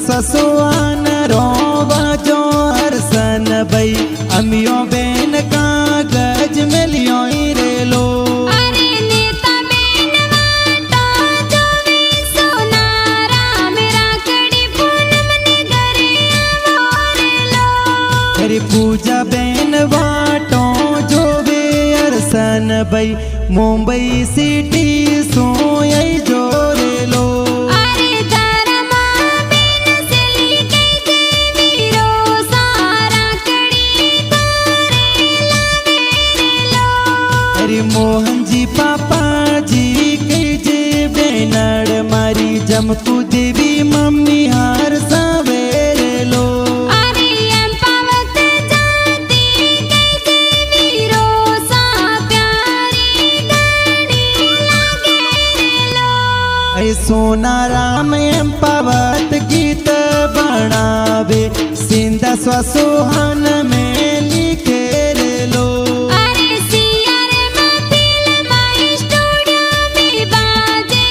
ससुआन रोवा जो हरसन भाई अमियो बेन कागज में लियो रे लो। अरे नेता बेन वाटो जो वे सोनारा मेरा कड़ी पूनम ने घरे आवो रे लो। अरे पूजा बेन वाटो जो वे हरसन भाई मुंबई सिटी सोई जो रे लो। मोहन जी पापा जी के जे बेनड़ मारी जमकू देवी मम्मी हार सवेरे लो। अरे एम्पावत जाती के जे वीरो सा प्यारी गाड़ी लागे लो। ऐ सोना राम एम्पावत गीत बनावे सिंधा स्वसुहान में